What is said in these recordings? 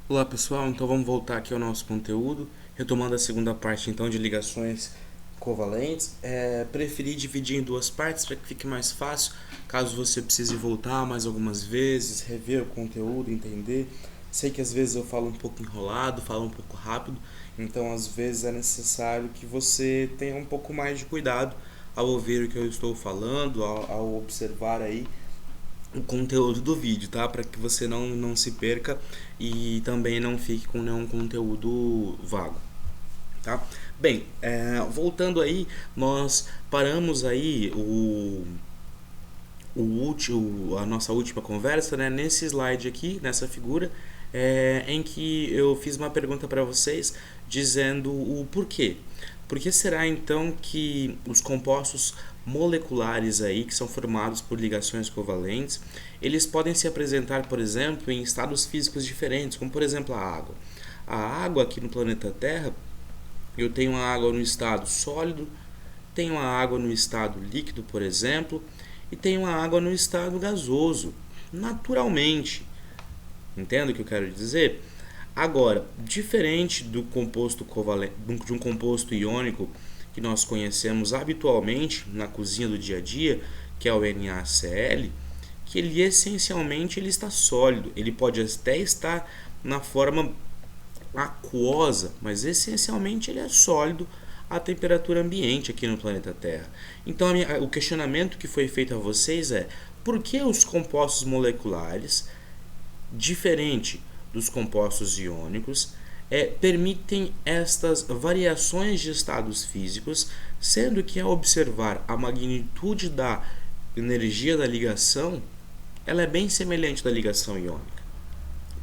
Olá pessoal, então vamos voltar aqui ao nosso conteúdo, retomando a segunda parte então de ligações covalentes. Preferi dividir em duas partes para que fique mais fácil, caso você precise voltar mais algumas vezes, rever o conteúdo, entender. Sei que às vezes eu falo um pouco enrolado, falo um pouco rápido, então às vezes é necessário que você tenha um pouco mais de cuidado ao ouvir o que eu estou falando, ao observar aí o conteúdo do vídeo, tá? Para que você não se perca e também não fique com nenhum conteúdo vago, tá? Bem, voltando aí, nós paramos aí a nossa última conversa, né? Nesse slide aqui, nessa figura, em que eu fiz uma pergunta para vocês dizendo o porquê. Por que será então que os compostos moleculares aí, que são formados por ligações covalentes, eles podem se apresentar, por exemplo, em estados físicos diferentes, como por exemplo a água. A água aqui no planeta Terra, eu tenho a água no estado sólido, tenho a água no estado líquido, por exemplo, e tenho a água no estado gasoso, naturalmente. Entende o que eu quero dizer? Agora, diferente do composto covalente, de um composto iônico que nós conhecemos habitualmente na cozinha do dia a dia, que é o NaCl, que ele essencialmente ele está sólido, ele pode até estar na forma aquosa, mas essencialmente ele é sólido à temperatura ambiente aqui no planeta Terra. Então o questionamento que foi feito a vocês é: por que os compostos moleculares, diferente dos compostos iônicos, permitem estas variações de estados físicos, sendo que ao observar a magnitude da energia da ligação, ela é bem semelhante da ligação iônica?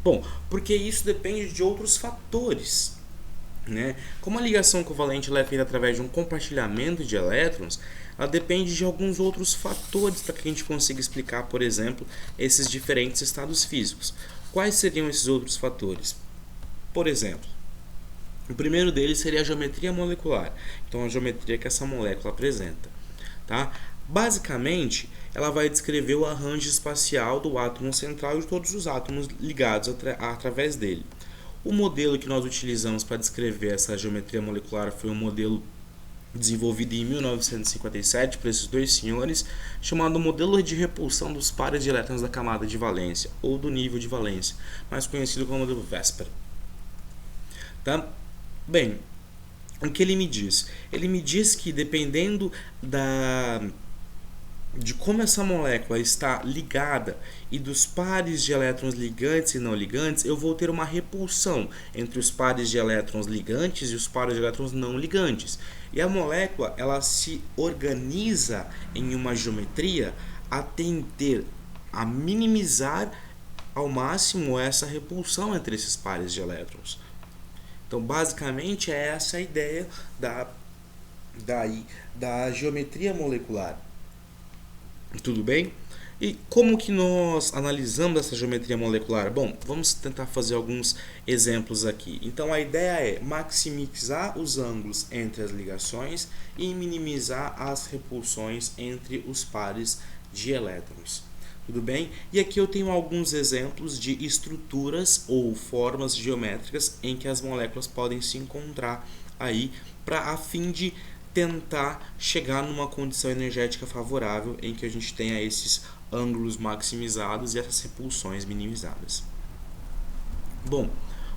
Bom, porque isso depende de outros fatores, né? Como a ligação covalente é feita através de um compartilhamento de elétrons, ela depende de alguns outros fatores para que a gente consiga explicar, por exemplo, esses diferentes estados físicos. Quais seriam esses outros fatores? Por exemplo, o primeiro deles seria a geometria molecular, então a geometria que essa molécula apresenta. Tá? Basicamente, ela vai descrever o arranjo espacial do átomo central e de todos os átomos ligados através dele. O modelo que nós utilizamos para descrever essa geometria molecular foi um modelo desenvolvido em 1957 por esses dois senhores, chamado modelo de repulsão dos pares de elétrons da camada de valência, ou do nível de valência, mais conhecido como modelo VESPER. Tá? Bem, o que ele me diz? Ele me diz que dependendo de como essa molécula está ligada e dos pares de elétrons ligantes e não ligantes, eu vou ter uma repulsão entre os pares de elétrons ligantes e os pares de elétrons não ligantes. E a molécula ela se organiza em uma geometria a tender a minimizar ao máximo essa repulsão entre esses pares de elétrons. Então, basicamente, é essa a ideia da geometria molecular. Tudo bem? E como que nós analisamos essa geometria molecular? Bom, vamos tentar fazer alguns exemplos aqui. Então a ideia é maximizar os ângulos entre as ligações e minimizar as repulsões entre os pares de elétrons. Tudo bem? E aqui eu tenho alguns exemplos de estruturas ou formas geométricas em que as moléculas podem se encontrar aí a fim de tentar chegar numa condição energética favorável em que a gente tenha esses ângulos maximizados e essas repulsões minimizadas. Bom,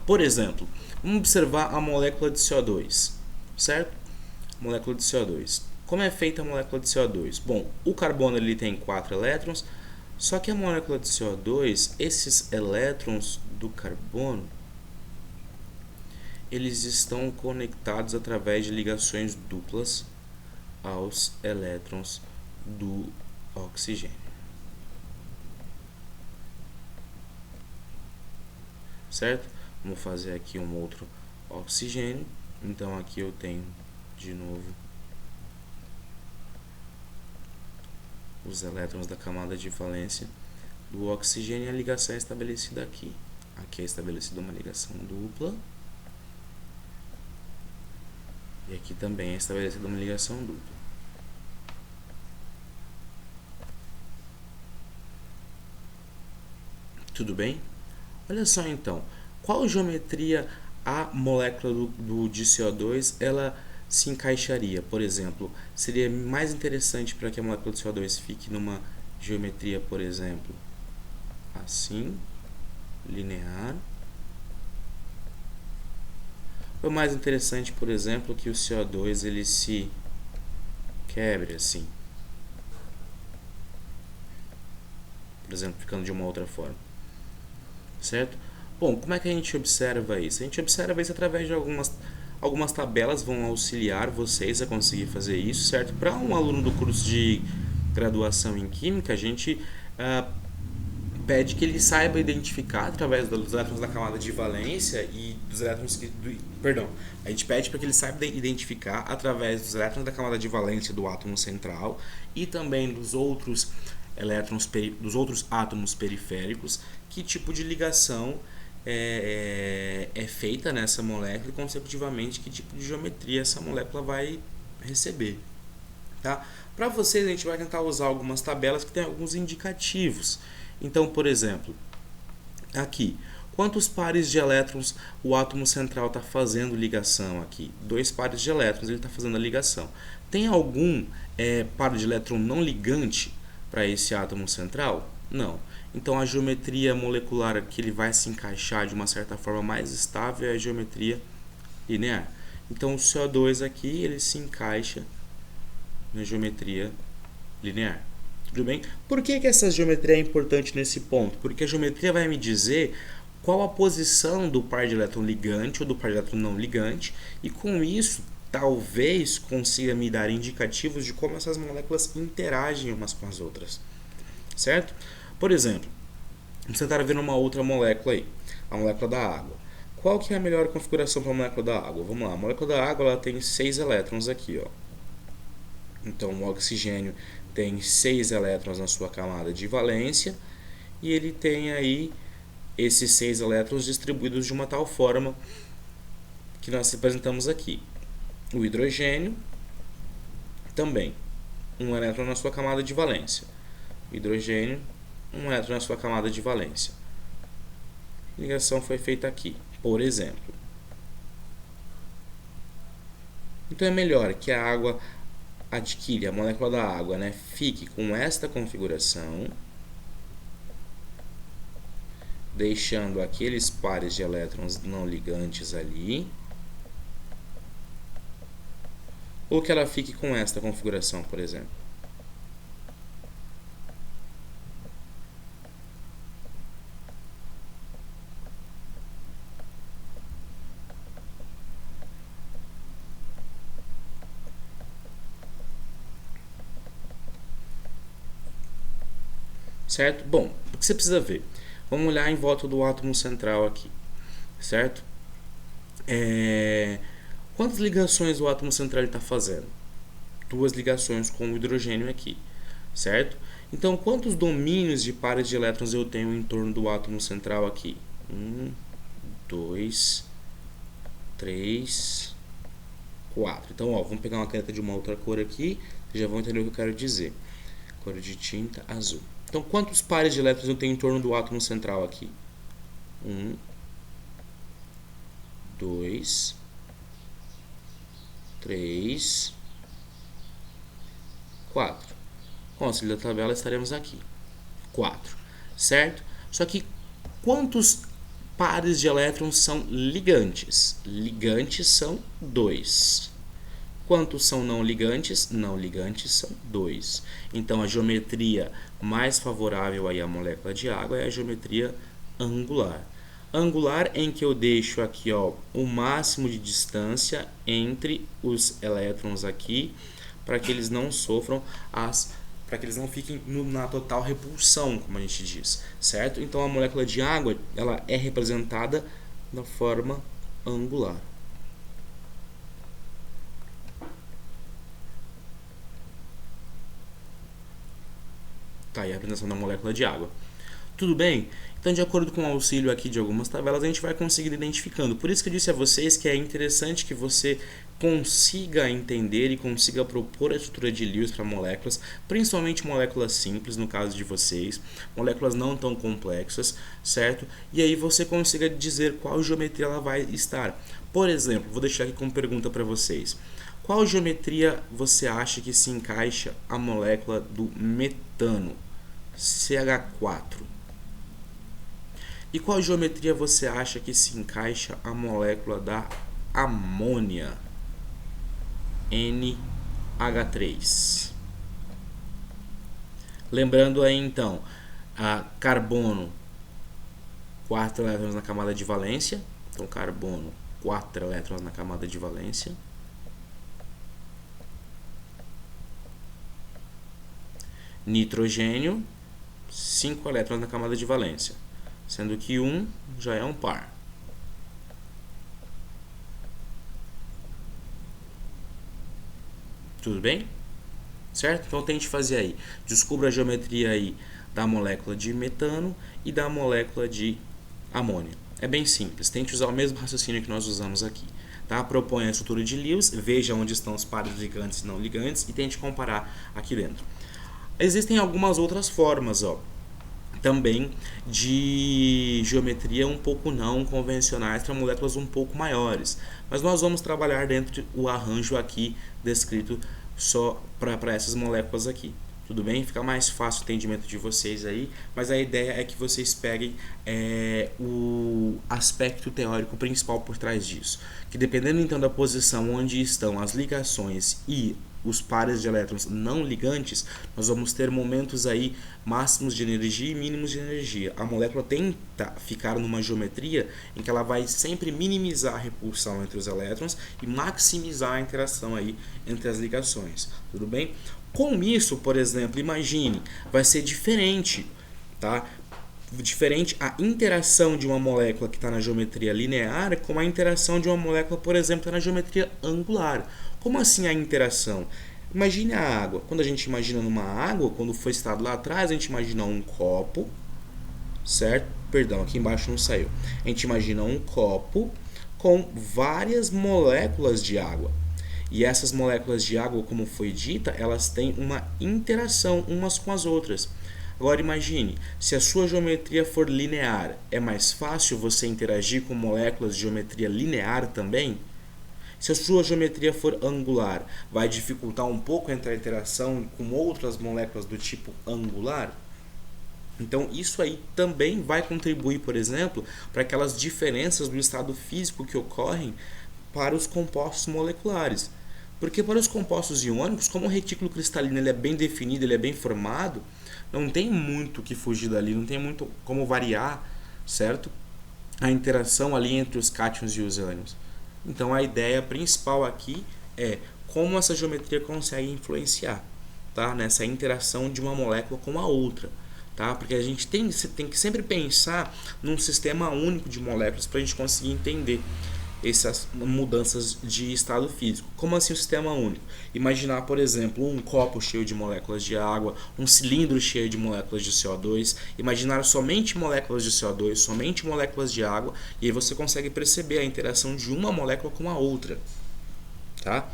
por exemplo, vamos observar a molécula de CO2, certo? Molécula de CO2. Como é feita a molécula de CO2? Bom, o carbono ele tem 4 elétrons, só que a molécula de CO2, esses elétrons do carbono, eles estão conectados através de ligações duplas aos elétrons do oxigênio. Certo? Vamos fazer aqui um outro oxigênio. Então aqui eu tenho de novo os elétrons da camada de valência do oxigênio e a ligação é estabelecida aqui. Aqui é estabelecida uma ligação dupla. E aqui também é estabelecida uma ligação dupla. Tudo bem? Olha só então, qual geometria a molécula de CO2 ela se encaixaria? Por exemplo, seria mais interessante para que a molécula de CO2 fique numa geometria, por exemplo, assim, linear. Ou mais interessante, por exemplo, que o CO2 ele se quebre assim, por exemplo, ficando de uma outra forma, certo? Bom, como é que a gente observa isso? A gente observa isso através de algumas tabelas vão auxiliar vocês a conseguir fazer isso, certo? Para um aluno do curso de graduação em Química, a gente pede que ele saiba identificar através dos elétrons da camada de valência e dos elétrons a gente pede para que ele saiba identificar através dos elétrons da camada de valência do átomo central e também dos outros dos outros átomos periféricos, que tipo de ligação é feita nessa molécula e, consecutivamente, que tipo de geometria essa molécula vai receber. Tá? Para vocês, a gente vai tentar usar algumas tabelas que têm alguns indicativos. Então, por exemplo, aqui, quantos pares de elétrons o átomo central está fazendo ligação aqui? 2 pares de elétrons ele está fazendo a ligação. Tem algum par de elétron não ligante para esse átomo central? Não. Então, a geometria molecular que ele vai se encaixar de uma certa forma mais estável é a geometria linear. Então, o CO2 aqui ele se encaixa na geometria linear. Tudo bem? Por que essa geometria é importante nesse ponto? Porque a geometria vai me dizer qual a posição do par de elétron ligante ou do par de elétron não ligante, e com isso talvez consiga me dar indicativos de como essas moléculas interagem umas com as outras, certo? Por exemplo, vamos tentar ver uma outra molécula aí, a molécula da água. Qual que é a melhor configuração para a molécula da água? Vamos lá, a molécula da água ela tem 6 elétrons aqui, ó. Então o oxigênio tem 6 elétrons na sua camada de valência e ele tem aí esses 6 elétrons distribuídos de uma tal forma que nós representamos aqui. O hidrogênio também, 1 elétron na sua camada de valência. O hidrogênio, 1 elétron na sua camada de valência. A ligação foi feita aqui, por exemplo. Então é melhor que a água a molécula da água, né, fique com esta configuração, deixando aqueles pares de elétrons não ligantes ali, ou que ela fique com esta configuração, por exemplo. Certo? Bom, o que você precisa ver? Vamos olhar em volta do átomo central aqui, certo? Quantas ligações o átomo central está fazendo? 2 ligações com o hidrogênio aqui, certo? Então, quantos domínios de pares de elétrons eu tenho em torno do átomo central aqui? 1, 2, 3, 4. Então, ó, vamos pegar uma caneta de uma outra cor aqui, vocês já vão entender o que eu quero dizer. Cor de tinta azul. Então, quantos pares de elétrons eu tenho em torno do átomo central aqui? 1, 2, 3, 4. Com o auxílio da tabela estaremos aqui. 4, certo? Só que quantos pares de elétrons são ligantes? Ligantes são 2. Quantos são não ligantes? Não ligantes são 2. Então, a geometria mais favorável aí à molécula de água é a geometria angular. Angular em que eu deixo aqui, ó, o máximo de distância entre os elétrons aqui, para que eles não sofram para que eles não fiquem na total repulsão, como a gente diz, certo? Então, a molécula de água ela é representada da forma angular. Tá aí a representação da molécula de água. Tudo bem? Então, de acordo com o auxílio aqui de algumas tabelas, a gente vai conseguir identificando. Por isso que eu disse a vocês que é interessante que você consiga entender e consiga propor a estrutura de Lewis para moléculas, principalmente moléculas simples, no caso de vocês, moléculas não tão complexas, certo? E aí você consiga dizer qual geometria ela vai estar. Por exemplo, vou deixar aqui como pergunta para vocês. Qual geometria você acha que se encaixa a molécula do metano, CH4? E qual geometria você acha que se encaixa a molécula da amônia, NH3? Lembrando aí então, a carbono, 4 elétrons na camada de valência. Então, carbono, 4 elétrons na camada de valência. Nitrogênio, 5 elétrons na camada de valência, sendo que 1 já é um par. Tudo bem? Certo? Então tente fazer aí. Descubra a geometria aí da molécula de metano e da molécula de amônia. É bem simples. Tente usar o mesmo raciocínio que nós usamos aqui. Tá? Proponha a estrutura de Lewis, veja onde estão os pares ligantes e não ligantes e tente comparar aqui dentro. Existem algumas outras formas, também de geometria um pouco não convencionais para moléculas um pouco maiores, mas nós vamos trabalhar dentro do arranjo aqui descrito só para essas moléculas aqui. Tudo bem? Fica mais fácil o entendimento de vocês aí, mas a ideia é que vocês peguem o aspecto teórico principal por trás disso, que dependendo então da posição onde estão as ligações e os pares de elétrons não ligantes, nós vamos ter momentos aí máximos de energia e mínimos de energia. A molécula tenta ficar numa geometria em que ela vai sempre minimizar a repulsão entre os elétrons e maximizar a interação aí entre as ligações. Tudo bem? Com isso, por exemplo, imagine, vai ser diferente, tá? Diferente a interação de uma molécula que está na geometria linear com a interação de uma molécula, por exemplo, que está na geometria angular. Como assim a interação? Imagine a água. Quando a gente imagina numa água, quando foi citado lá atrás, a gente imagina um copo, certo? Perdão, aqui embaixo não saiu. A gente imagina um copo com várias moléculas de água. E essas moléculas de água, como foi dita, elas têm uma interação umas com as outras. Agora imagine, se a sua geometria for linear, é mais fácil você interagir com moléculas de geometria linear também? Se a sua geometria for angular, vai dificultar um pouco a interação com outras moléculas do tipo angular? Então isso aí também vai contribuir, por exemplo, para aquelas diferenças do estado físico que ocorrem para os compostos moleculares. Porque para os compostos iônicos, como o retículo cristalino ele é bem definido, ele é bem formado, não tem muito que fugir dali, não tem muito como variar, certo? A interação ali entre os cátions e os ânions. Então a ideia principal aqui é como essa geometria consegue influenciar, tá? Nessa interação de uma molécula com a outra. Tá? Porque a gente tem que sempre pensar num sistema único de moléculas para a gente conseguir entender essas mudanças de estado físico. Como assim o sistema único? Imaginar, por exemplo, um copo cheio de moléculas de água, um cilindro cheio de moléculas de CO2, imaginar somente moléculas de CO2, somente moléculas de água, e aí você consegue perceber a interação de uma molécula com a outra. Tá?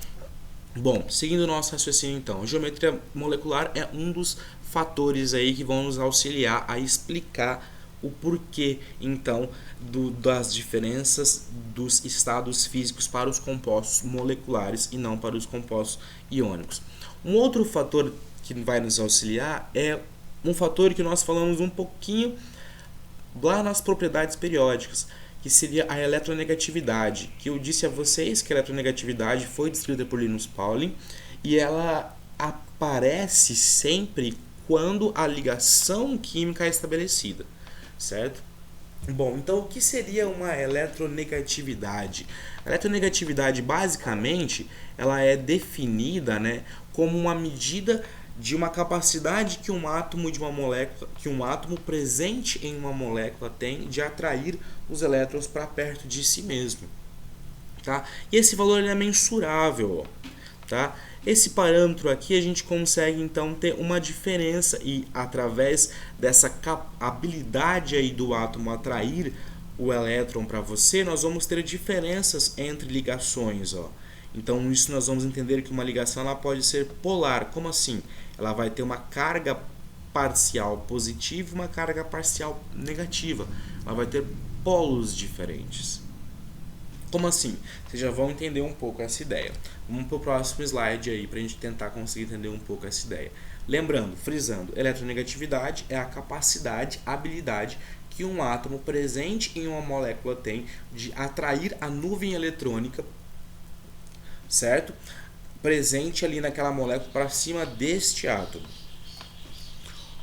Bom, seguindo o nosso raciocínio então, a geometria molecular é um dos fatores aí que vão nos auxiliar a explicar o porquê então das diferenças dos estados físicos para os compostos moleculares e não para os compostos iônicos. Um outro fator que vai nos auxiliar é um fator que nós falamos um pouquinho lá nas propriedades periódicas, que seria a eletronegatividade, que eu disse a vocês que a eletronegatividade foi descrita por Linus Pauling e ela aparece sempre quando a ligação química é estabelecida, certo? Bom, então o que seria uma eletronegatividade? A eletronegatividade, basicamente, ela é definida, como uma medida de uma capacidade que um átomo de uma molécula, que um átomo presente em uma molécula tem de atrair os elétrons para perto de si mesmo, tá? E esse valor ele é mensurável, tá? Esse parâmetro aqui a gente consegue então ter uma diferença e através dessa habilidade aí do átomo atrair o elétron para você, nós vamos ter diferenças entre ligações, ó. Então isso nós vamos entender que uma ligação ela pode ser polar. Como assim? Ela vai ter uma carga parcial positiva e uma carga parcial negativa. Ela vai ter polos diferentes. Como assim? Vocês já vão entender um pouco essa ideia. Vamos para o próximo slide aí para a gente tentar conseguir entender um pouco essa ideia. Lembrando, frisando, eletronegatividade é a capacidade, a habilidade que um átomo presente em uma molécula tem de atrair a nuvem eletrônica, certo? Presente ali naquela molécula para cima deste átomo.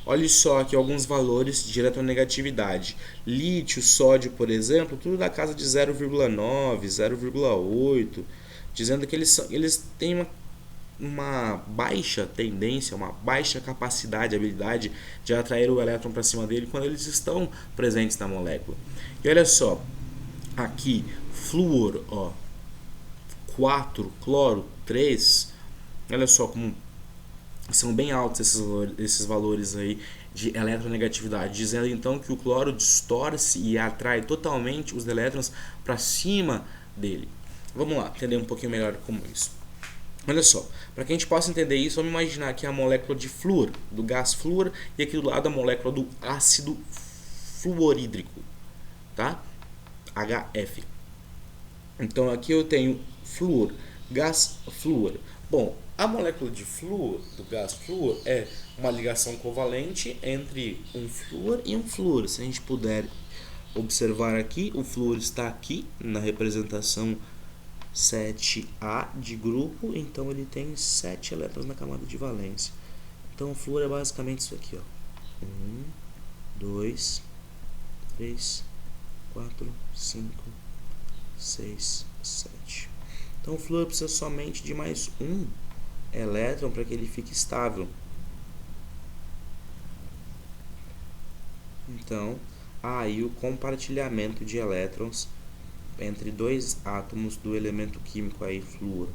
Olha só aqui alguns valores de eletronegatividade. Lítio, sódio, por exemplo, tudo da casa de 0,9, 0,8, dizendo que eles têm uma baixa tendência, uma baixa capacidade, habilidade de atrair o elétron para cima dele quando eles estão presentes na molécula. E olha só, aqui, flúor, ó, 4, cloro, 3, olha só como são bem altos esses valores aí de eletronegatividade, dizendo então que o cloro distorce e atrai totalmente os elétrons para cima dele. Vamos lá, entender um pouquinho melhor como isso. Olha só, para que a gente possa entender isso, vamos imaginar aqui a molécula de flúor, do gás flúor, e aqui do lado a molécula do ácido fluorídrico, tá? HF. Então aqui eu tenho flúor, gás flúor. Bom, a molécula de flúor, do gás flúor, é uma ligação covalente entre um flúor e um flúor. Se a gente puder observar aqui, o flúor está aqui na representação 7A de grupo, então ele tem 7 elétrons na camada de valência. Então o flúor é basicamente isso aqui, ó. 1, 2, 3, 4, 5, 6, 7. Então o flúor precisa somente de mais um elétron para que ele fique estável. Então, há aí o compartilhamento de elétrons entre dois átomos do elemento químico aí, flúor.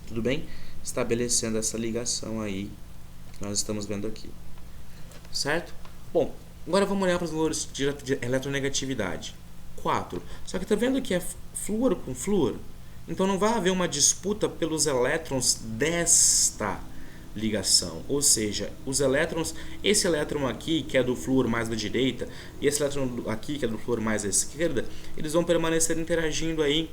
Tudo bem? Estabelecendo essa ligação aí que nós estamos vendo aqui. Certo? Bom, agora vamos olhar para os valores de eletronegatividade. 4. Só que tá vendo que é flúor com flúor? Então não vai haver uma disputa pelos elétrons desta ligação, ou seja, os elétrons, esse elétron aqui que é do flúor mais da direita e esse elétron aqui que é do flúor mais da esquerda, eles vão permanecer interagindo aí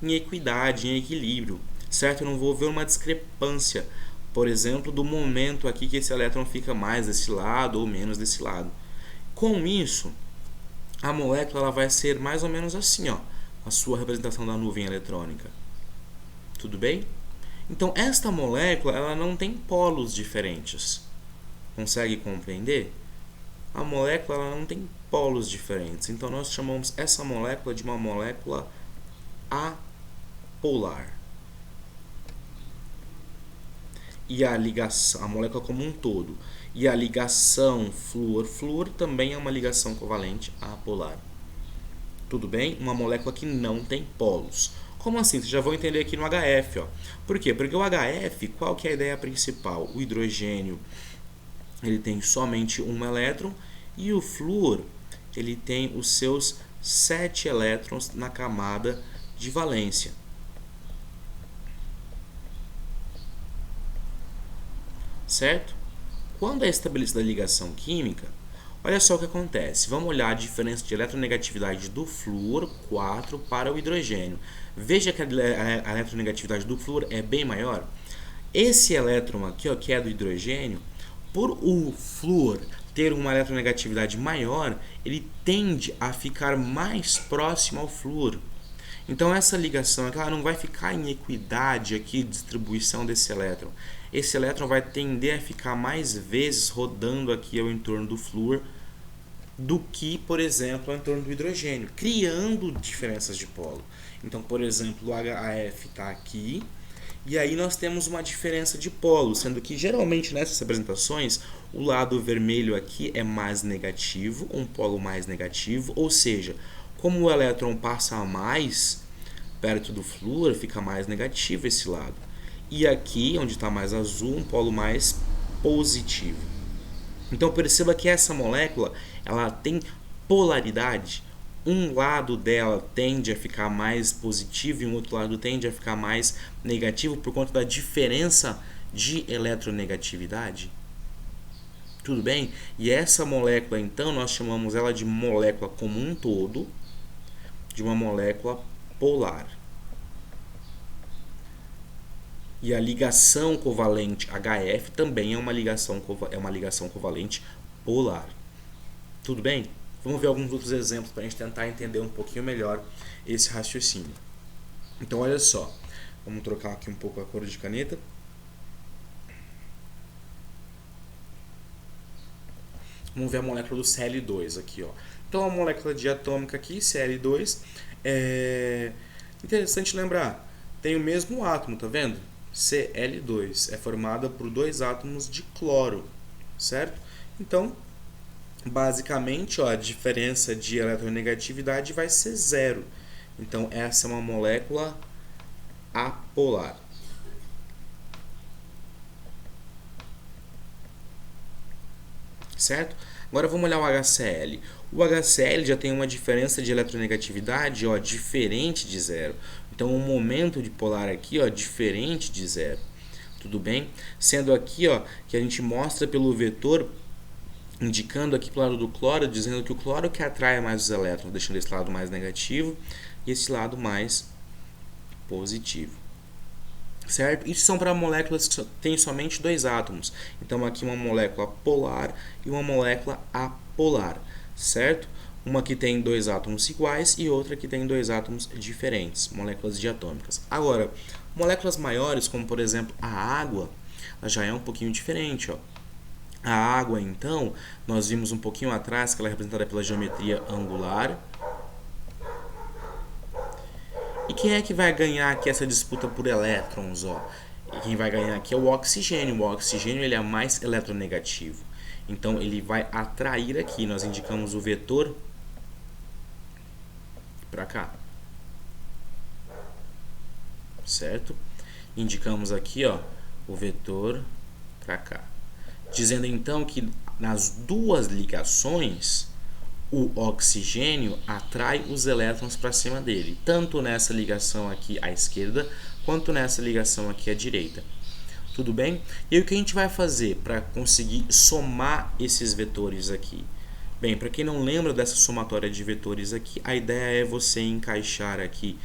em equidade, em equilíbrio, certo? Eu não vou ver uma discrepância, por exemplo, do momento aqui que esse elétron fica mais desse lado ou menos desse lado. Com isso, a molécula ela vai ser mais ou menos assim, ó, a sua representação da nuvem eletrônica. Tudo bem? Então, esta molécula ela não tem polos diferentes. Consegue compreender? A molécula ela não tem polos diferentes. Então, nós chamamos essa molécula de uma molécula apolar. E a ligação, a molécula como um todo. E a ligação flúor-flúor também é uma ligação covalente apolar. Tudo bem? Uma molécula que não tem polos. Como assim? Vocês já vão entender aqui no HF. Ó. Por quê? Porque o HF, qual que é a ideia principal? O hidrogênio ele tem somente um elétron e o flúor ele tem os seus 7 elétrons na camada de valência. Certo? Quando é estabelecida a ligação química, olha só o que acontece. Vamos olhar a diferença de eletronegatividade do flúor 4 para o hidrogênio. Veja que a eletronegatividade do flúor é bem maior. Esse elétron aqui, ó, que é do hidrogênio, por o flúor ter uma eletronegatividade maior, ele tende a ficar mais próximo ao flúor. Então essa ligação aqui, ela não vai ficar em equidade aqui de distribuição desse elétron. Esse elétron vai tender a ficar mais vezes rodando aqui ao entorno do flúor do que, por exemplo, ao entorno do hidrogênio, criando diferenças de polo. Então, por exemplo, o HF está aqui, e aí nós temos uma diferença de polo, sendo que geralmente nessas representações o lado vermelho aqui é mais negativo, um polo mais negativo, ou seja, como o elétron passa mais perto do flúor, fica mais negativo esse lado. e aqui, onde está mais azul, um polo mais positivo. Então perceba que essa molécula ela tem polaridade. Um lado dela tende a ficar mais positivo e o outro lado tende a ficar mais negativo por conta da diferença de eletronegatividade. Tudo bem? E essa molécula, então, nós chamamos ela de molécula como um todo, de uma molécula polar. E a ligação covalente HF também é uma ligação covalente polar. Tudo bem? Vamos ver alguns outros exemplos para a gente tentar entender um pouquinho melhor esse raciocínio. Então, olha só. Vamos trocar aqui um pouco a cor de caneta. Vamos ver a molécula do Cl2 aqui, ó. Então, a molécula diatômica aqui, Cl2, é interessante lembrar, tem o mesmo átomo, tá vendo? Cl2 é formada por 2 átomos de cloro, certo? Então, basicamente, ó, a diferença de eletronegatividade vai ser zero. Então, essa é uma molécula apolar. Certo? Agora vamos olhar o HCl. O HCl já tem uma diferença de eletronegatividade, ó, diferente de zero. Então, o momento de polar aqui, ó, diferente de zero. Tudo bem? Sendo aqui, ó, que a gente mostra pelo vetor, indicando aqui para o lado do cloro, dizendo que o cloro que atrai mais os elétrons, deixando esse lado mais negativo e esse lado mais positivo. Certo? Isso são para moléculas que têm somente 2 átomos. Então, aqui uma molécula polar e uma molécula apolar. Certo? Uma que tem 2 átomos iguais e outra que tem 2 átomos diferentes, moléculas diatômicas. Agora, moléculas maiores, como por exemplo a água, ela já é um pouquinho diferente. Ó. A água, então, nós vimos um pouquinho atrás que ela é representada pela geometria angular. E quem é que vai ganhar aqui essa disputa por elétrons? Ó? E quem vai ganhar aqui é o oxigênio. O oxigênio ele é mais eletronegativo. Então, ele vai atrair aqui. Nós indicamos o vetor para cá. Certo? Indicamos aqui, ó, o vetor para cá. Dizendo, então, que nas duas ligações, o oxigênio atrai os elétrons para cima dele, tanto nessa ligação aqui à esquerda, quanto nessa ligação aqui à direita. Tudo bem? E o que a gente vai fazer para conseguir somar esses vetores aqui? Bem, para quem não lembra dessa somatória de vetores aqui, a ideia é você encaixar aqui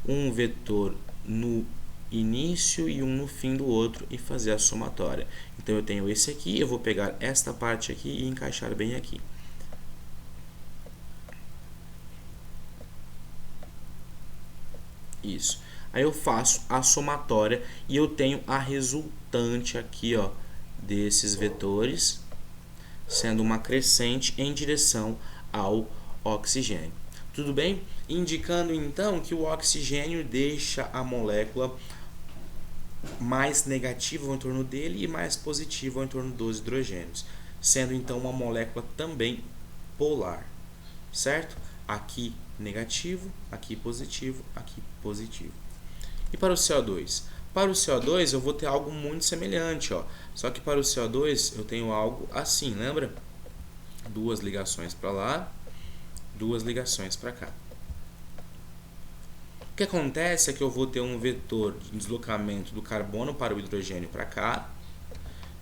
um vetor no início e um no fim do outro e fazer a somatória. Então eu tenho esse aqui, eu vou pegar esta parte aqui e encaixar bem aqui. Isso. Aí eu faço a somatória e eu tenho a resultante aqui, ó, desses vetores, sendo uma crescente em direção ao oxigênio. Tudo bem? Indicando então que o oxigênio deixa a molécula mais negativa em torno dele e mais positiva em torno dos hidrogênios, sendo então uma molécula também polar, certo? Aqui negativo, aqui positivo, aqui positivo. E para o CO2? Para o CO2 eu vou ter algo muito semelhante, ó. Só que para o CO2 eu tenho algo assim, lembra? Duas ligações para lá, duas ligações para cá. O que acontece é que eu vou ter um vetor de deslocamento do carbono para o hidrogênio para cá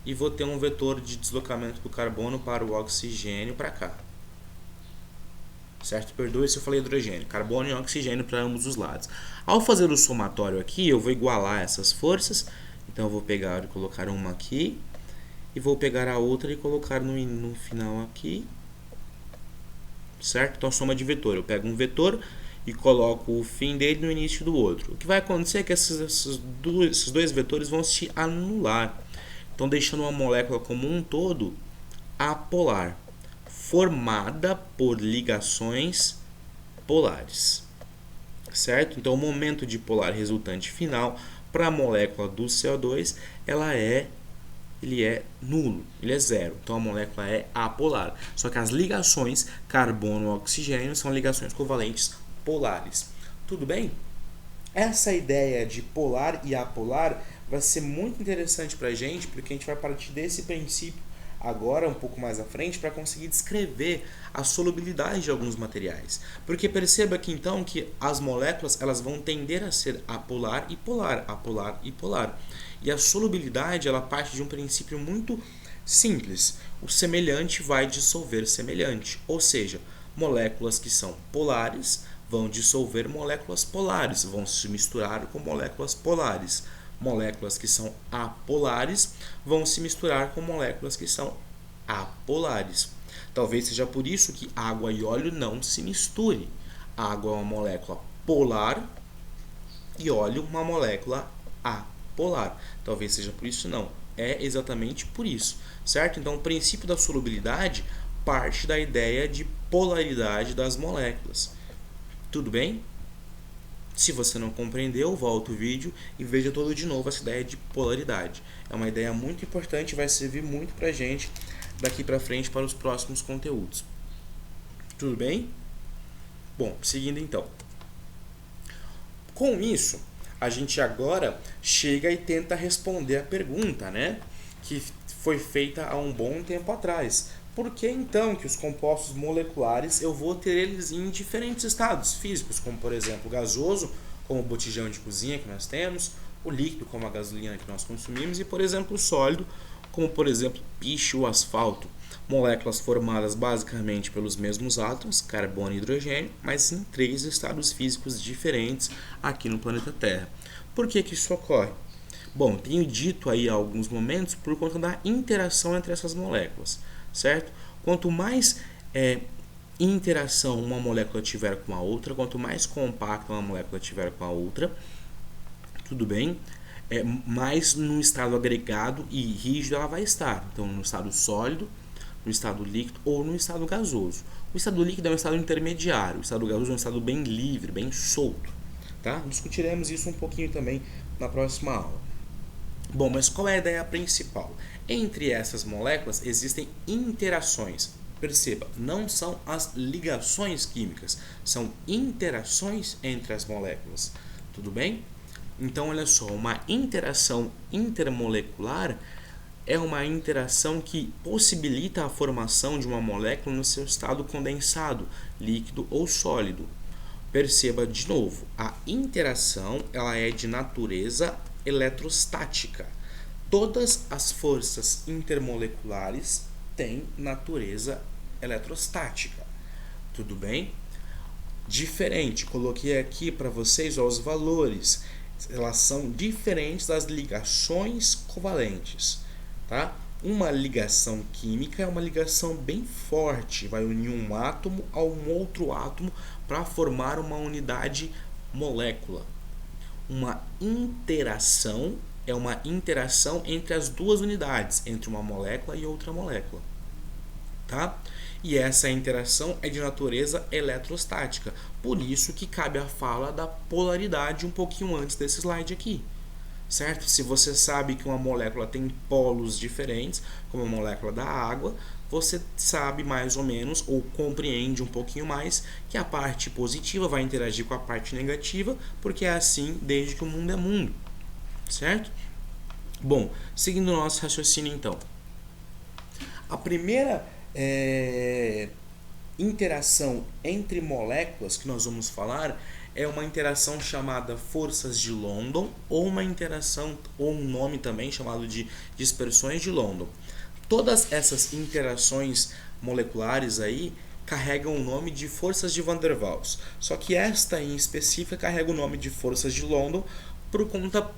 e vou ter um vetor de deslocamento do carbono para o oxigênio para cá. Certo? Perdoe se eu falei hidrogênio, carbono e oxigênio para ambos os lados. Ao fazer o somatório aqui, eu vou igualar essas forças. Então eu vou pegar e colocar uma aqui e vou pegar a outra e colocar no final aqui. Certo? Então, soma de vetor. Eu pego um vetor e coloco o fim dele no início do outro. O que vai acontecer é que esses dois vetores vão se anular. Então, deixando uma molécula como um todo apolar, formada por ligações polares. Certo? Então, o momento dipolar resultante final para a molécula do CO2, ele é nulo, ele é zero. Então a molécula é apolar. Só que as ligações carbono-oxigênio são ligações covalentes polares. Tudo bem? Essa ideia de polar e apolar vai ser muito interessante para a gente, porque a gente vai partir desse princípio agora um pouco mais à frente para conseguir descrever a solubilidade de alguns materiais. Porque perceba que então que as moléculas elas vão tender a ser apolar e polar, apolar e polar. E a solubilidade ela parte de um princípio muito simples. O semelhante vai dissolver semelhante, ou seja, moléculas que são polares vão dissolver moléculas polares, vão se misturar com moléculas polares. Moléculas que são apolares vão se misturar com moléculas que são apolares. Talvez seja por isso que água e óleo não se misturem. Água é uma molécula polar e óleo uma molécula apolar. Talvez seja por isso não. É exatamente por isso, certo? Então o princípio da solubilidade parte da ideia de polaridade das moléculas. Tudo bem? Se você não compreendeu, volta o vídeo e veja todo de novo essa ideia de polaridade. É uma ideia muito importante e vai servir muito pra gente daqui pra frente para os próximos conteúdos. Tudo bem? Bom, seguindo então. Com isso, a gente agora chega e tenta responder a pergunta, né? Que foi feita há um bom tempo atrás. Por que então que os compostos moleculares eu vou ter eles em diferentes estados físicos, como por exemplo o gasoso, como o botijão de cozinha que nós temos, o líquido, como a gasolina que nós consumimos, e por exemplo o sólido, como por exemplo piche ou asfalto, moléculas formadas basicamente pelos mesmos átomos, carbono e hidrogênio, mas em 3 estados físicos diferentes aqui no planeta Terra. Por que isso ocorre? Bom, tenho dito aí há alguns momentos por conta da interação entre essas moléculas, certo? Quanto mais interação uma molécula tiver com a outra, quanto mais compacta uma molécula tiver com a outra, tudo bem? Mais no estado agregado e rígido ela vai estar. Então, no estado sólido, no estado líquido ou no estado gasoso. O estado líquido é um estado intermediário, o estado gasoso é um estado bem livre, bem solto. Tá? Discutiremos isso um pouquinho também na próxima aula. Bom, mas qual é a ideia principal? Entre essas moléculas existem interações. Perceba, não são as ligações químicas, são interações entre as moléculas. Tudo bem? Então, olha só, uma interação intermolecular é uma interação que possibilita a formação de uma molécula no seu estado condensado, líquido ou sólido. Perceba de novo, a interação ela é de natureza eletrostática. Todas as forças intermoleculares têm natureza eletrostática. Tudo bem? Diferente, coloquei aqui para vocês os valores. Elas são diferentes das ligações covalentes. Tá? Uma ligação química é uma ligação bem forte, vai unir um átomo a um outro átomo para formar uma unidade molécula. Uma interação é uma interação entre as duas unidades, entre uma molécula e outra molécula. Tá? E essa interação é de natureza eletrostática, por isso que cabe a fala da polaridade um pouquinho antes desse slide aqui. Certo? Se você sabe que uma molécula tem polos diferentes, como a molécula da água, você sabe mais ou menos, ou compreende um pouquinho mais, que a parte positiva vai interagir com a parte negativa, porque é assim desde que o mundo é mundo. Certo? Bom, seguindo o nosso raciocínio então. A primeira interação entre moléculas que nós vamos falar é uma interação chamada forças de London, ou uma interação, ou um nome também chamado de dispersões de London. Todas essas interações moleculares aí carregam o nome de forças de Van der Waals. Só que esta em específica carrega o nome de forças de London por conta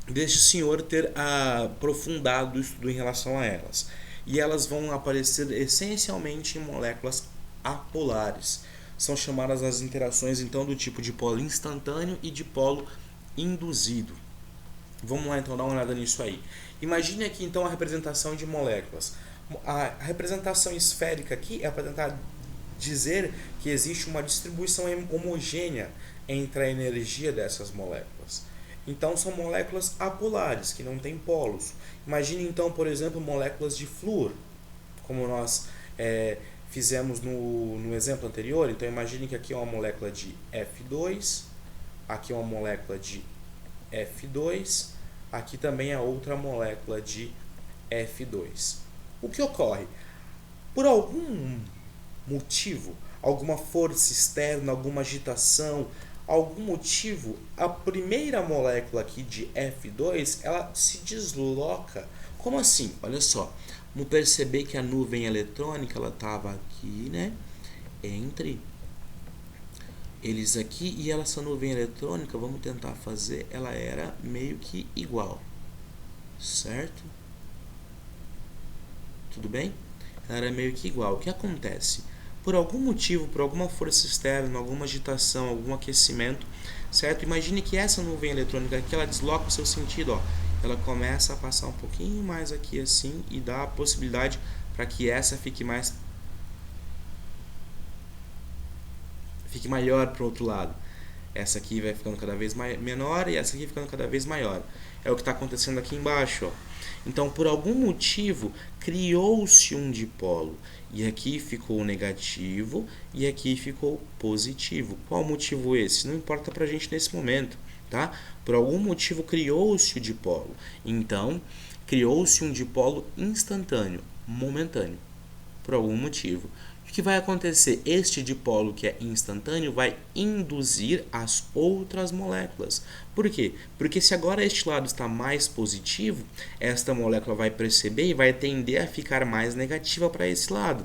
deste senhor ter aprofundado o estudo em relação a elas. E elas vão aparecer essencialmente em moléculas apolares. São chamadas as interações então do tipo de polo instantâneo e de polo induzido. Vamos lá então dar uma olhada nisso aí. Imagine aqui então a representação de moléculas. A representação esférica aqui é para tentar dizer que existe uma distribuição homogênea entre a energia dessas moléculas. Então são moléculas apolares, que não têm polos. Imagine então, por exemplo, moléculas de flúor, como nós fizemos no exemplo anterior. Então imagine que aqui é uma molécula de F2, aqui é uma molécula de F2, aqui também é outra molécula de F2. O que ocorre? Por algum motivo, alguma força externa, alguma agitação, algum motivo, a primeira molécula aqui de F2, ela se desloca. Como assim? Olha só, vamos perceber que a nuvem eletrônica, ela estava aqui, né, entre eles aqui, e essa nuvem eletrônica, vamos tentar fazer, ela era meio que igual, certo? Tudo bem? Ela era meio que igual. O que acontece? Por algum motivo, por alguma força externa, alguma agitação, algum aquecimento, certo? Imagine que essa nuvem eletrônica aqui, ela desloca o seu sentido, ó. Ela começa a passar um pouquinho mais aqui assim e dá a possibilidade para que essa fique maior para o outro lado. Essa aqui vai ficando cada vez menor e essa aqui ficando cada vez maior. É o que está acontecendo aqui embaixo, ó. Então, por algum motivo, criou-se um dipolo. E aqui ficou negativo e aqui ficou positivo. Qual motivo esse? Não importa para a gente nesse momento, tá? Por algum motivo, criou-se o dipolo. Então, criou-se um dipolo instantâneo, momentâneo, por algum motivo. O que vai acontecer? Este dipolo que é instantâneo vai induzir as outras moléculas. Por quê? Porque se agora este lado está mais positivo, esta molécula vai perceber e vai tender a ficar mais negativa para esse lado.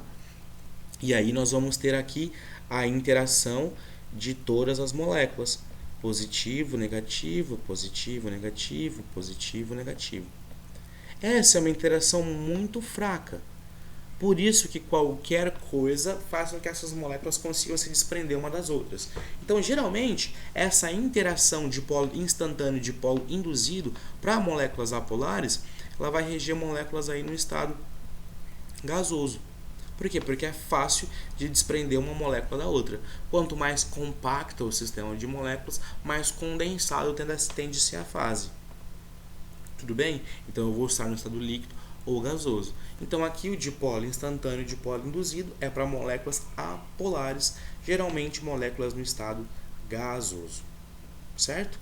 E aí nós vamos ter aqui a interação de todas as moléculas. Positivo, negativo, positivo, negativo, positivo, negativo. Essa é uma interação muito fraca. Por isso que qualquer coisa faz com que essas moléculas consigam se desprender uma das outras. Então, geralmente, essa interação de polo instantâneo de polo induzido para moléculas apolares, ela vai reger moléculas aí no estado gasoso. Por quê? Porque é fácil de desprender uma molécula da outra. Quanto mais compacto o sistema de moléculas, mais condensado tende a ser a fase. Tudo bem? Então, eu vou estar no estado líquido ou gasoso. Então aqui o dipolo instantâneo e o dipolo induzido é para moléculas apolares, geralmente moléculas no estado gasoso, certo?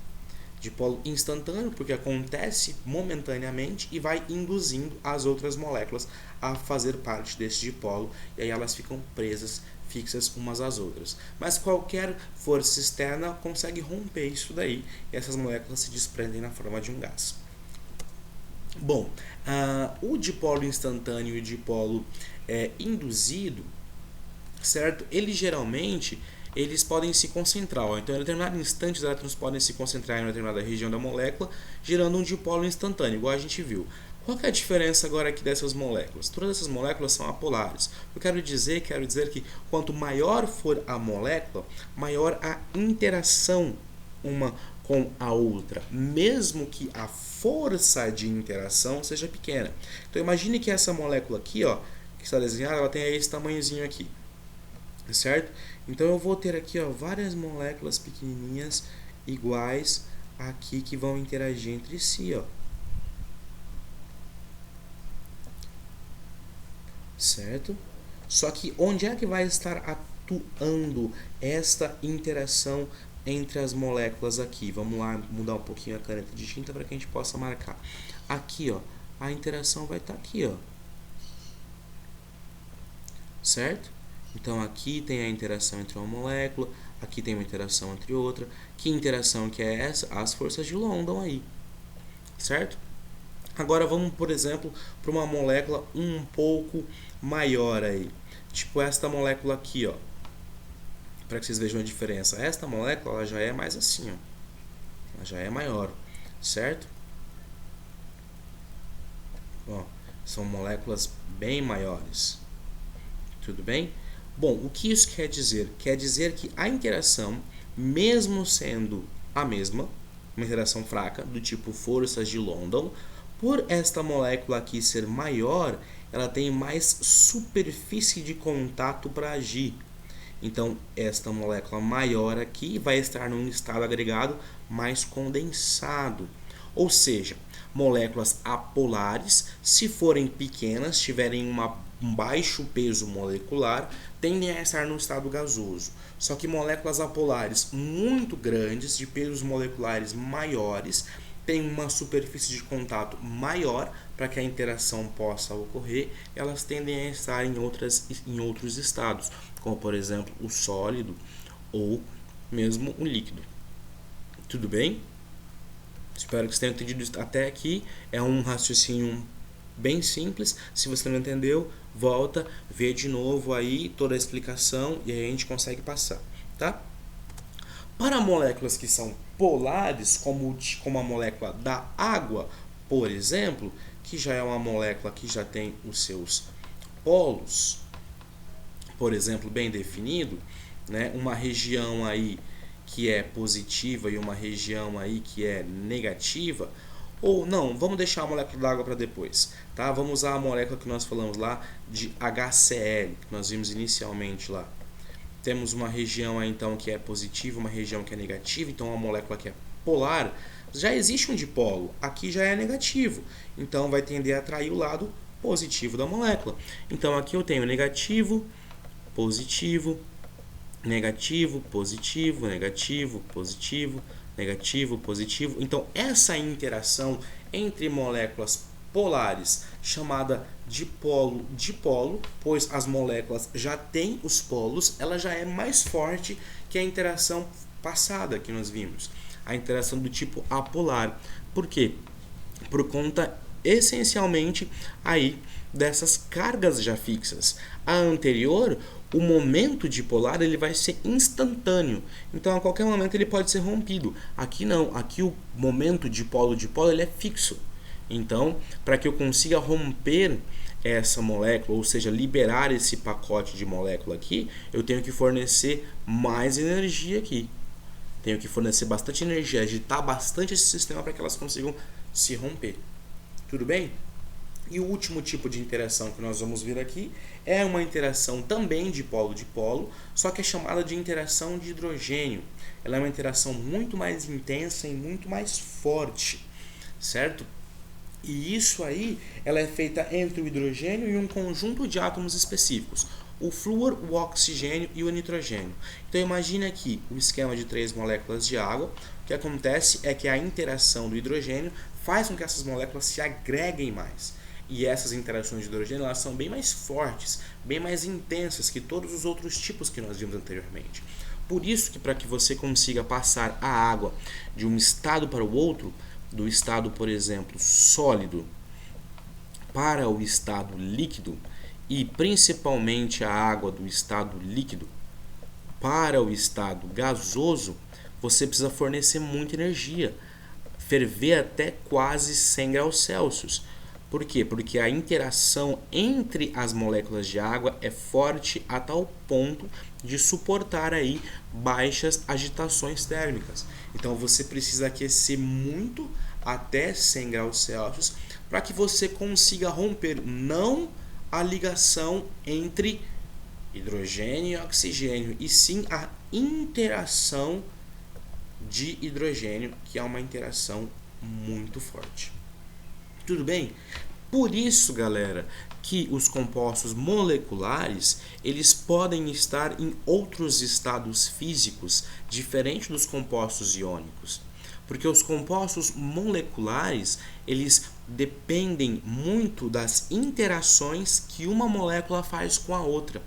Dipolo instantâneo porque acontece momentaneamente e vai induzindo as outras moléculas a fazer parte desse dipolo e aí elas ficam presas, fixas umas às outras. Mas qualquer força externa consegue romper isso daí e essas moléculas se desprendem na forma de um gás. Bom, o dipolo instantâneo e o dipolo induzido, certo? Eles podem se concentrar. Ó. Então, em determinado instante, os elétrons podem se concentrar em uma determinada região da molécula, gerando um dipolo instantâneo, igual a gente viu. Qual que é a diferença agora aqui dessas moléculas? Todas essas moléculas são apolares. Eu quero dizer que quanto maior for a molécula, maior a interação uma com a outra, mesmo que a força de interação seja pequena. Então imagine que essa molécula aqui, ó, que está desenhada, ela tem esse tamanhozinho aqui, certo? Então eu vou ter aqui, ó, várias moléculas pequenininhas iguais aqui que vão interagir entre si, ó. Certo? Só que onde é que vai estar atuando esta interação entre as moléculas aqui? Vamos lá mudar um pouquinho a caneta de tinta para que a gente possa marcar. Aqui, ó, a interação vai estar aqui, ó. Certo? Então aqui tem a interação entre uma molécula, aqui tem uma interação entre outra. Que interação que é essa? As forças de London aí. Certo? Agora vamos, por exemplo, para uma molécula um pouco maior aí. Tipo esta molécula aqui, ó. Para que vocês vejam a diferença. Esta molécula ela já é mais assim, ó. Ela já é maior, certo? Ó, são moléculas bem maiores. Tudo bem? Bom, o que isso quer dizer? Quer dizer que a interação, mesmo sendo a mesma, uma interação fraca, do tipo forças de London, por esta molécula aqui ser maior, ela tem mais superfície de contato para agir. Então, esta molécula maior aqui vai estar num estado agregado mais condensado. Ou seja, moléculas apolares, se forem pequenas, tiverem um baixo peso molecular, tendem a estar no estado gasoso. Só que moléculas apolares muito grandes, de pesos moleculares maiores, têm uma superfície de contato maior para que a interação possa ocorrer, elas tendem a estar em outros estados, como por exemplo o sólido ou mesmo o líquido. Tudo bem? Espero que você tenha entendido até aqui. É um raciocínio bem simples. Se você não entendeu, volta, vê de novo aí toda a explicação e aí a gente consegue passar, tá? Para moléculas que são polares, como a molécula da água, por exemplo, que já é uma molécula que já tem os seus polos, por exemplo, bem definido, né? Uma região aí que é positiva e uma região aí que é negativa, ou não, vamos deixar a molécula d'água para depois, tá? Vamos usar a molécula que nós falamos lá de HCl, que nós vimos inicialmente lá. Temos uma região aí, então, que é positiva, uma região que é negativa, então uma molécula que é polar, já existe um dipolo, aqui já é negativo, então vai tender a atrair o lado positivo da molécula. Então aqui eu tenho negativo, positivo, negativo, positivo, negativo, positivo, negativo, positivo. Então essa interação entre moléculas polares, chamada dipolo, pois as moléculas já têm os polos, ela já é mais forte que a interação passada que nós vimos, a interação do tipo apolar. Por quê? Por conta essencialmente aí dessas cargas já fixas. A anterior, o momento dipolar, ele vai ser instantâneo, então a qualquer momento ele pode ser rompido. Aqui não, aqui o momento dipolo-dipolo ele é fixo. Então, para que eu consiga romper essa molécula, ou seja, liberar esse pacote de molécula aqui, eu tenho que fornecer mais energia aqui. Tenho que fornecer bastante energia, agitar bastante esse sistema para que elas consigam se romper. Tudo bem? E o último tipo de interação que nós vamos ver aqui é uma interação também de polo-dipolo, só que é chamada de interação de hidrogênio. Ela é uma interação muito mais intensa e muito mais forte, certo? E isso aí, ela é feita entre o hidrogênio e um conjunto de átomos específicos, o flúor, o oxigênio e o nitrogênio. Então imagine aqui o esquema de 3 moléculas de água. O que acontece é que a interação do hidrogênio faz com que essas moléculas se agreguem mais. E essas interações de hidrogênio elas são bem mais fortes, bem mais intensas que todos os outros tipos que nós vimos anteriormente. Por isso que para que você consiga passar a água de um estado para o outro, do estado, por exemplo, sólido para o estado líquido, e principalmente a água do estado líquido para o estado gasoso, você precisa fornecer muita energia, ferver até quase 100 graus Celsius. Por quê? Porque a interação entre as moléculas de água é forte a tal ponto de suportar aí baixas agitações térmicas. Então você precisa aquecer muito até 100 graus Celsius para que você consiga romper não a ligação entre hidrogênio e oxigênio, e sim a interação de hidrogênio, que é uma interação muito forte. Tudo bem? Por isso, galera, que os compostos moleculares, eles podem estar em outros estados físicos diferente dos compostos iônicos. Porque os compostos moleculares, eles dependem muito das interações que uma molécula faz com a outra.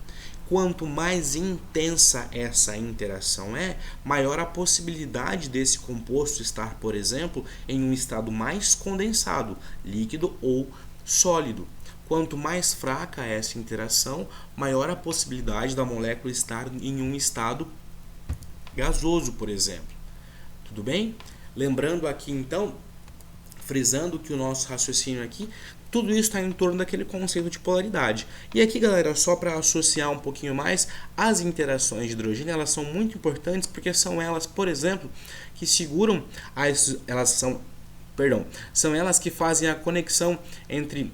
Quanto mais intensa essa interação é, maior a possibilidade desse composto estar, por exemplo, em um estado mais condensado, líquido ou sólido. Quanto mais fraca essa interação, maior a possibilidade da molécula estar em um estado gasoso, por exemplo. Tudo bem? Lembrando aqui, então, frisando que o nosso raciocínio aqui, tudo isso está em torno daquele conceito de polaridade. E aqui, galera, só para associar um pouquinho mais, as interações de hidrogênio, elas são muito importantes porque são elas, por exemplo, que seguram, são elas que fazem a conexão entre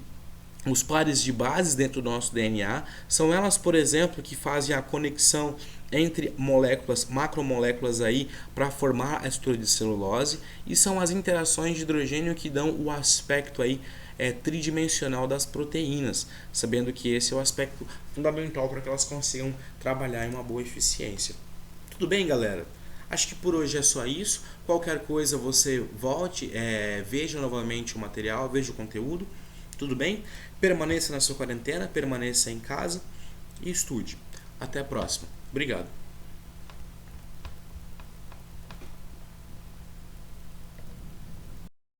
os pares de bases dentro do nosso DNA, são elas, por exemplo, que fazem a conexão entre moléculas, macromoléculas aí para formar a estrutura de celulose, e são as interações de hidrogênio que dão o aspecto aí tridimensional das proteínas, sabendo que esse é o aspecto fundamental para que elas consigam trabalhar em uma boa eficiência. Tudo bem, galera? Acho que por hoje é só isso. Qualquer coisa você volte, veja novamente o material, veja o conteúdo, tudo bem? Permaneça na sua quarentena, permaneça em casa e estude. Até a próxima. Obrigado.